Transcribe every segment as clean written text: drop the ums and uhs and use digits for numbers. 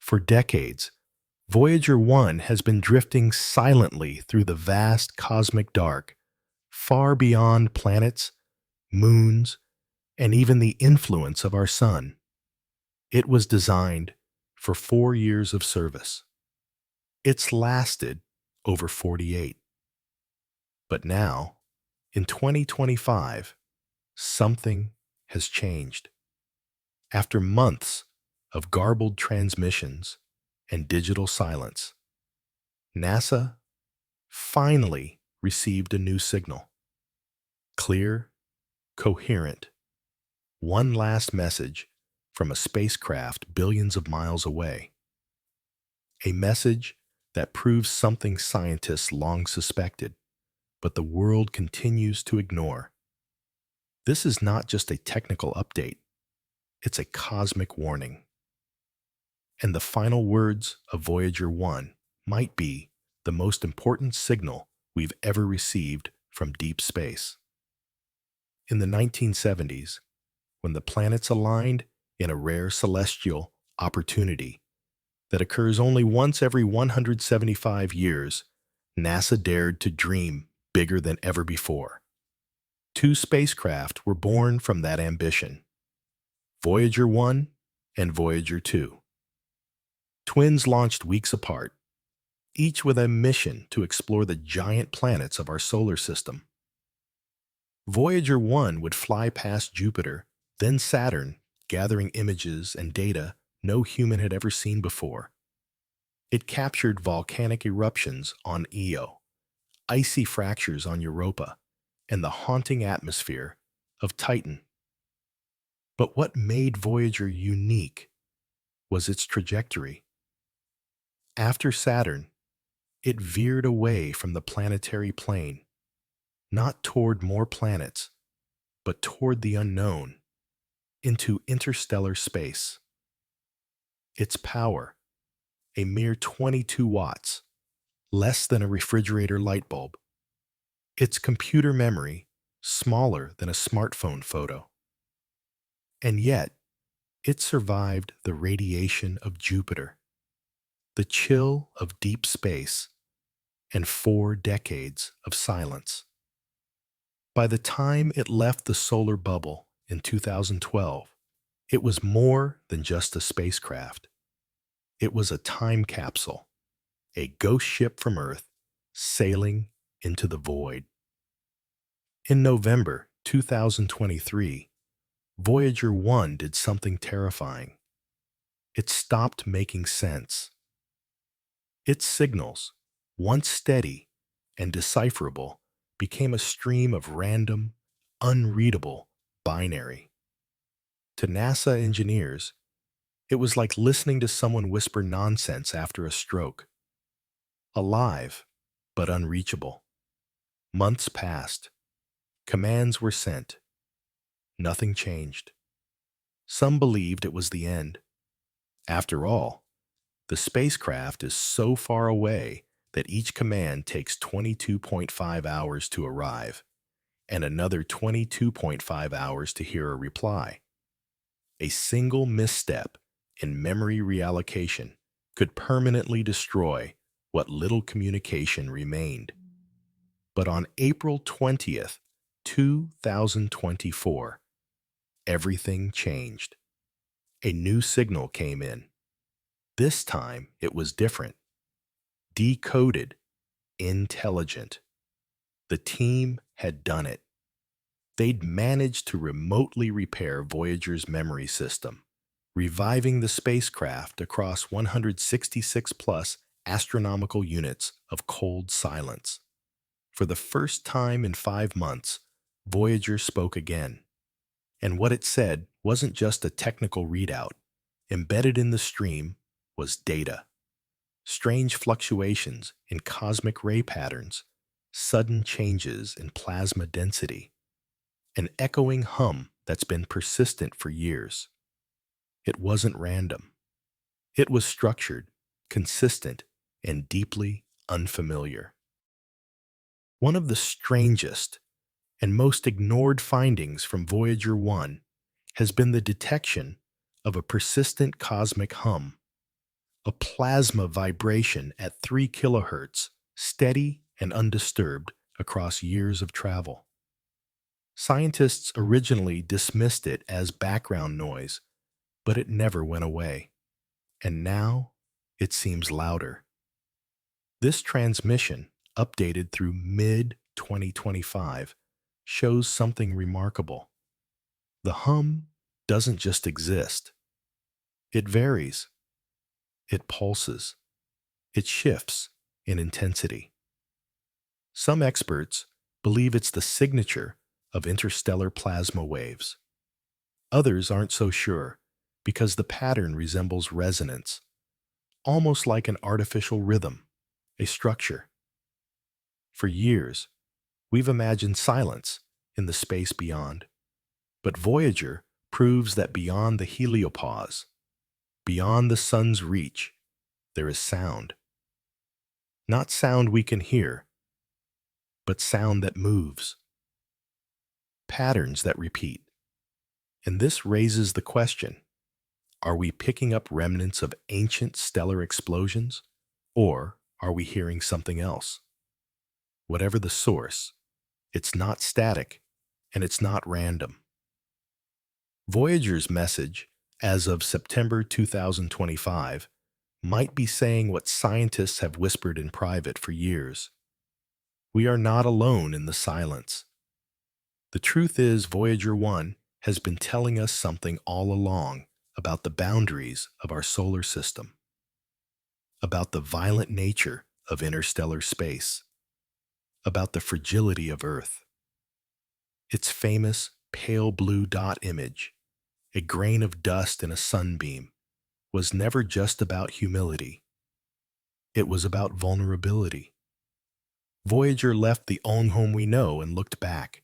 For decades, Voyager 1 has been drifting silently through the vast cosmic dark, far beyond planets, moons, and even the influence of our sun. It was designed for 4 years of service. It's lasted over 48. But now, in 2025, something has changed. After months of garbled transmissions and digital silence, NASA finally received a new signal. Clear, coherent, one last message from a spacecraft billions of miles away. A message that proves something scientists long suspected, but the world continues to ignore. This is not just a technical update, it's a cosmic warning. And the final words of Voyager 1 might be the most important signal we've ever received from deep space. In the 1970s, when the planets aligned in a rare celestial opportunity that occurs only once every 175 years, NASA dared to dream bigger than ever before. Two spacecraft were born from that ambition, Voyager 1 and Voyager 2. Twins launched weeks apart, each with a mission to explore the giant planets of our solar system. Voyager 1 would fly past Jupiter, then Saturn, gathering images and data no human had ever seen before. It captured volcanic eruptions on Io, icy fractures on Europa, and the haunting atmosphere of Titan. But what made Voyager unique was its trajectory. After Saturn, it veered away from the planetary plane, not toward more planets, but toward the unknown, into interstellar space. Its power, a mere 22 watts, less than a refrigerator light bulb. Its computer memory, smaller than a smartphone photo. And yet, it survived the radiation of Jupiter, the chill of deep space, and 4 decades of silence. By the time it left the solar bubble in 2012, it was more than just a spacecraft. It was a time capsule, a ghost ship from Earth sailing into the void. In November 2023, Voyager 1 did something terrifying. It stopped making sense. Its signals, once steady and decipherable, became a stream of random, unreadable binary. To NASA engineers, it was like listening to someone whisper nonsense after a stroke. Alive, but unreachable. Months passed. Commands were sent. Nothing changed. Some believed it was the end. After all, the spacecraft is so far away that each command takes 22.5 hours to arrive, and another 22.5 hours to hear a reply. A single misstep in memory reallocation could permanently destroy what little communication remained. But on April 20th, 2024, everything changed. A new signal came in. This time, it was different. Decoded, intelligent. The team had done it. They'd managed to remotely repair Voyager's memory system, reviving the spacecraft across 166-plus astronomical units of cold silence. For the first time in 5 months, Voyager spoke again. And what it said wasn't just a technical readout. Embedded in the stream was data. Strange fluctuations in cosmic ray patterns, sudden changes in plasma density, an echoing hum that's been persistent for years. It wasn't random. It was structured, consistent, and deeply unfamiliar. One of the strangest and most ignored findings from Voyager 1 has been the detection of a persistent cosmic hum, a plasma vibration at 3 kilohertz, steady and undisturbed across years of travel. Scientists originally dismissed it as background noise, but it never went away. And now it seems louder. This transmission, updated through mid-2025, shows something remarkable. The hum doesn't just exist. It varies. It pulses. It shifts in intensity. Some experts believe it's the signature of interstellar plasma waves. Others aren't so sure because the pattern resembles resonance, almost like an artificial rhythm, a structure. For years, we've imagined silence in the space beyond, but Voyager proves that beyond the heliopause, beyond the sun's reach, there is sound. Not sound we can hear, but sound that moves. Patterns that repeat. And this raises the question, are we picking up remnants of ancient stellar explosions, or are we hearing something else? Whatever the source, it's not static, and it's not random. Voyager's message, as of September 2025, might be saying what scientists have whispered in private for years. We are not alone in the silence. The truth is, Voyager 1 has been telling us something all along about the boundaries of our solar system, about the violent nature of interstellar space, about the fragility of Earth. Its famous pale blue dot image, a grain of dust in a sunbeam, was never just about humility. It was about vulnerability. Voyager left the only home we know and looked back.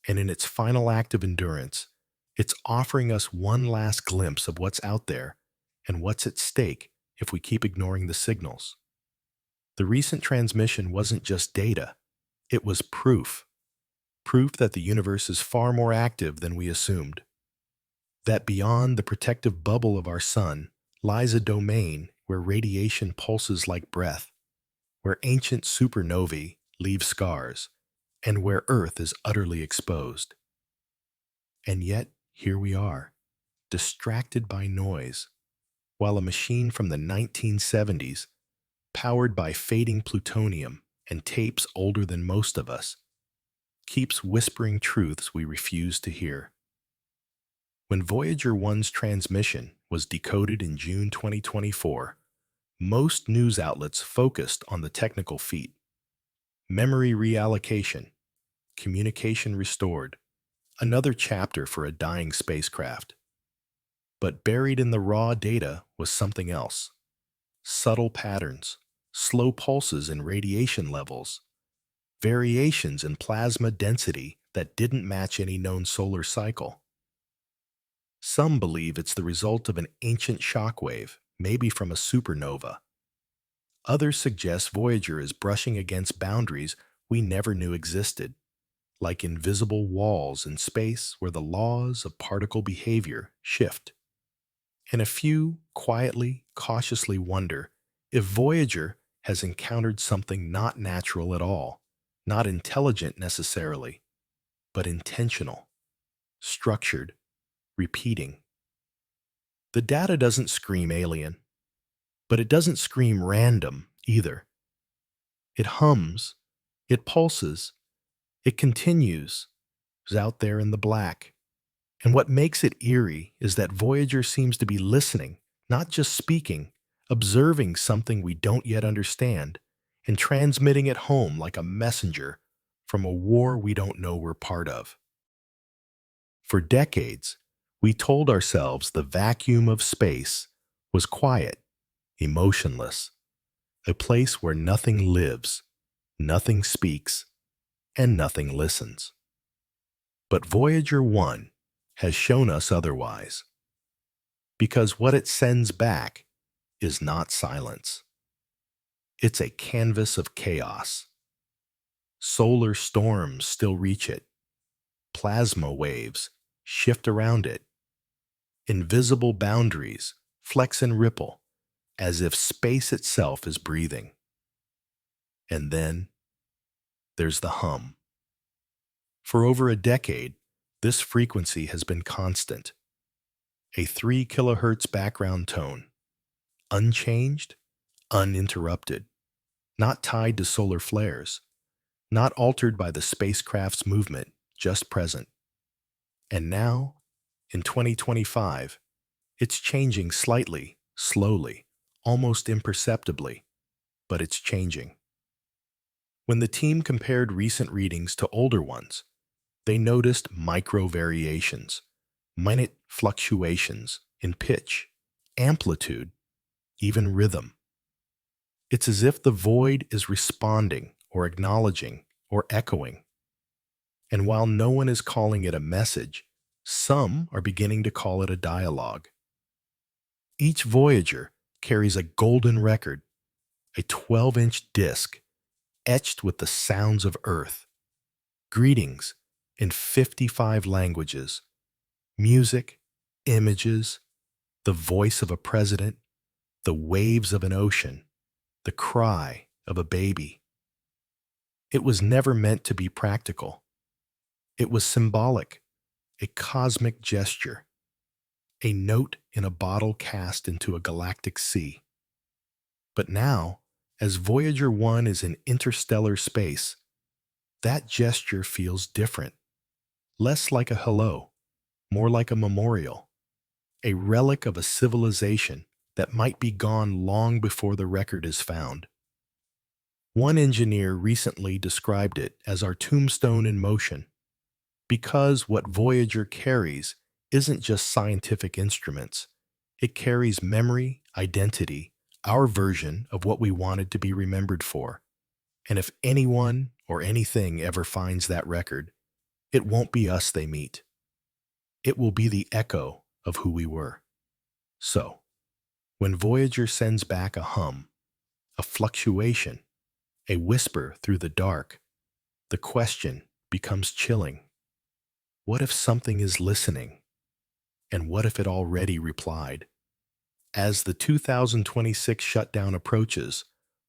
And in its final act of endurance, it's offering us one last glimpse of what's out there and what's at stake if we keep ignoring the signals. The recent transmission wasn't just data, it was proof. Proof that the universe is far more active than we assumed. That beyond the protective bubble of our sun lies a domain where radiation pulses like breath, where ancient supernovae leave scars, and where Earth is utterly exposed. And yet, here we are, distracted by noise, while a machine from the 1970s, powered by fading plutonium and tapes older than most of us, keeps whispering truths we refuse to hear. When Voyager 1's transmission was decoded in June 2024, most news outlets focused on the technical feat. Memory reallocation, communication restored, another chapter for a dying spacecraft. But buried in the raw data was something else. Subtle patterns, slow pulses in radiation levels, variations in plasma density that didn't match any known solar cycle. Some believe it's the result of an ancient shockwave, maybe from a supernova. Others suggest Voyager is brushing against boundaries we never knew existed, like invisible walls in space where the laws of particle behavior shift. And a few quietly, cautiously wonder if Voyager has encountered something not natural at all, not intelligent necessarily, but intentional, structured, repeating. The data doesn't scream alien, but it doesn't scream random either. It hums, it pulses, it continues, is out there in the black. And what makes it eerie is that Voyager seems to be listening, not just speaking, observing something we don't yet understand, and transmitting it home like a messenger from a war we don't know we're part of. For decades, we told ourselves the vacuum of space was quiet, emotionless, a place where nothing lives, nothing speaks, and nothing listens. But Voyager 1 has shown us otherwise, because what it sends back is not silence. It's a canvas of chaos. Solar storms still reach it. Plasma waves shift around it. Invisible boundaries flex and ripple, as if space itself is breathing. And then there's the hum. For over a decade, this frequency has been constant, a 3 kilohertz background tone, unchanged, uninterrupted, not tied to solar flares, not altered by the spacecraft's movement, just present. And now, in 2025, it's changing slightly, slowly, almost imperceptibly, but it's changing. When the team compared recent readings to older ones, they noticed micro variations, minute fluctuations in pitch, amplitude, even rhythm. It's as if the void is responding or acknowledging or echoing. And while no one is calling it a message, some are beginning to call it a dialogue. Each Voyager carries a golden record, a 12-inch disc etched with the sounds of Earth, greetings in 55 languages, music, images, the voice of a president, the waves of an ocean, the cry of a baby. It was never meant to be practical. It was symbolic, a cosmic gesture, a note in a bottle cast into a galactic sea. But now, as Voyager 1 is in interstellar space, that gesture feels different, less like a hello, more like a memorial, a relic of a civilization that might be gone long before the record is found. One engineer recently described it as our tombstone in motion, because what Voyager carries isn't just scientific instruments. It carries memory, identity, our version of what we wanted to be remembered for. And if anyone or anything ever finds that record, it won't be us they meet. It will be the echo of who we were. So, when Voyager sends back a hum, a fluctuation, a whisper through the dark, the question becomes chilling. What if something is listening? And what if it already replied? As the 2026 shutdown approaches,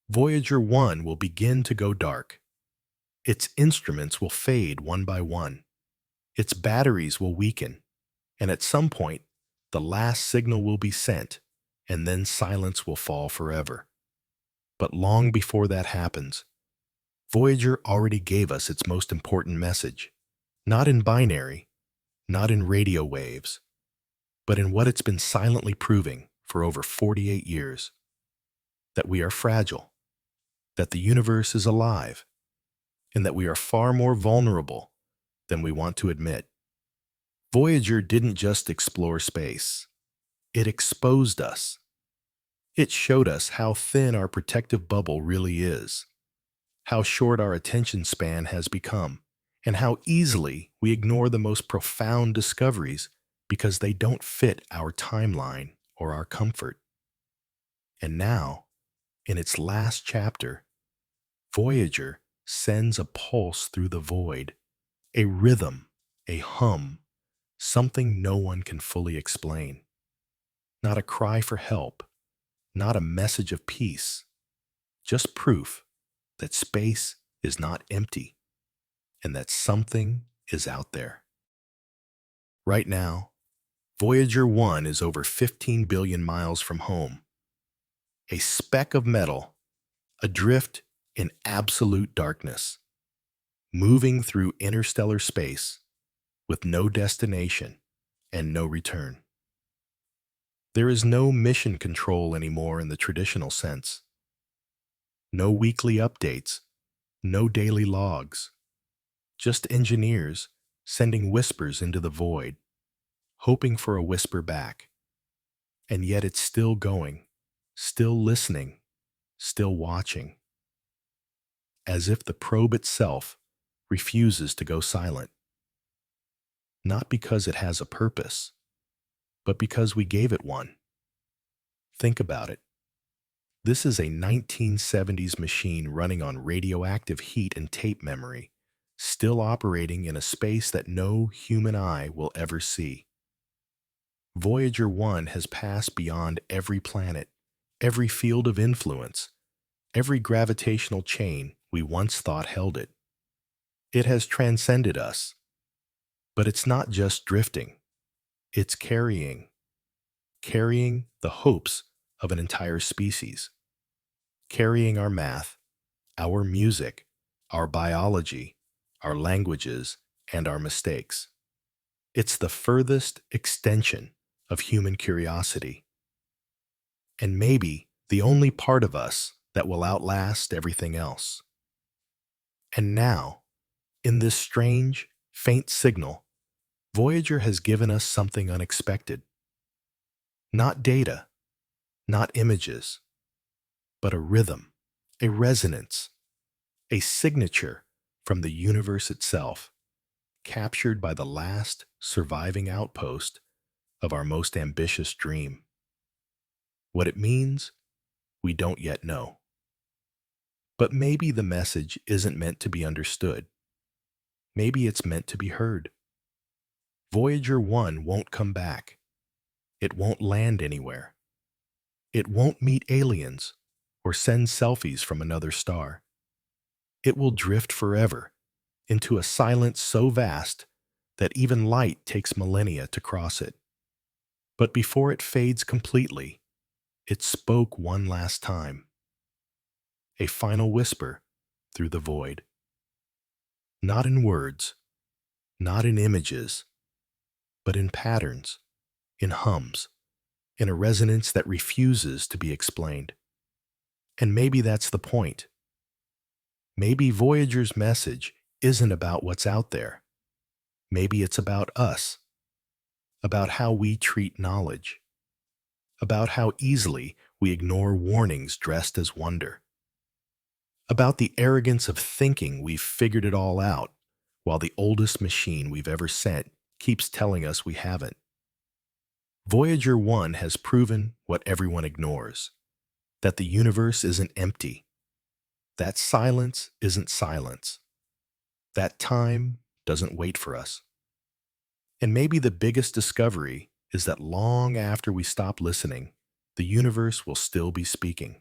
Voyager 1 will begin to go dark. Its instruments will fade one by one. Its batteries will weaken. And at some point, the last signal will be sent, and then silence will fall forever. But long before that happens, Voyager already gave us its most important message, not in binary, not in radio waves, but in what it's been silently proving for over 48 years, that we are fragile, that the universe is alive, and that we are far more vulnerable than we want to admit. Voyager didn't just explore space. It exposed us. It showed us how thin our protective bubble really is, how short our attention span has become, and how easily we ignore the most profound discoveries because they don't fit our timeline or our comfort. And now, in its last chapter, Voyager sends a pulse through the void, a rhythm, a hum, something no one can fully explain. Not a cry for help, not a message of peace, just proof that space is not empty and that something is out there. Right now, Voyager 1 is over 15 billion miles from home, a speck of metal, adrift in absolute darkness, moving through interstellar space with no destination and no return. There is no mission control anymore in the traditional sense. No weekly updates, no daily logs, just engineers sending whispers into the void, hoping for a whisper back. And yet it's still going, still listening, still watching. As if the probe itself refuses to go silent. Not because it has a purpose, but because we gave it one. Think about it. This is a 1970s machine running on radioactive heat and tape memory, still operating in a space that no human eye will ever see. Voyager 1 has passed beyond every planet, every field of influence, every gravitational chain we once thought held it. It has transcended us, but it's not just drifting. It's carrying the hopes of an entire species, carrying our math, our music, our biology, our languages, and our mistakes. It's the furthest extension of human curiosity, and maybe the only part of us that will outlast everything else. And now, in this strange, faint signal, Voyager has given us something unexpected. Not data, not images, but a rhythm, a resonance, a signature from the universe itself, captured by the last surviving outpost of our most ambitious dream. What it means, we don't yet know. But maybe the message isn't meant to be understood. Maybe it's meant to be heard. Voyager 1 won't come back. It won't land anywhere. It won't meet aliens or send selfies from another star. It will drift forever into a silence so vast that even light takes millennia to cross it. But before it fades completely, it spoke one last time. A final whisper through the void. Not in words, not in images, but in patterns, in hums, in a resonance that refuses to be explained. And maybe that's the point. Maybe Voyager's message isn't about what's out there. Maybe it's about us, about how we treat knowledge, about how easily we ignore warnings dressed as wonder, about the arrogance of thinking we've figured it all out while the oldest machine we've ever sent keeps telling us we haven't. Voyager 1 has proven what everyone ignores, that the universe isn't empty, that silence isn't silence, that time doesn't wait for us. And maybe the biggest discovery is that long after we stop listening, the universe will still be speaking.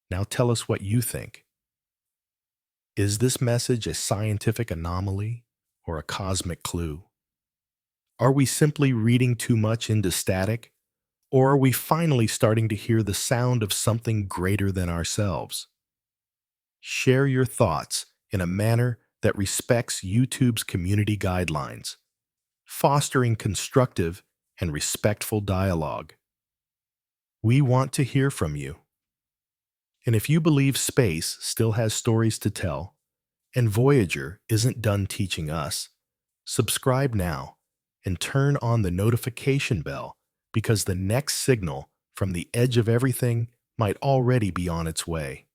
Now tell us what you think. Is this message a scientific anomaly or a cosmic clue? Are we simply reading too much into static, or are we finally starting to hear the sound of something greater than ourselves? Share your thoughts in a manner that respects YouTube's community guidelines, fostering constructive and respectful dialogue. We want to hear from you. And if you believe space still has stories to tell, and Voyager isn't done teaching us, subscribe now and turn on the notification bell, because the next signal from the edge of everything might already be on its way.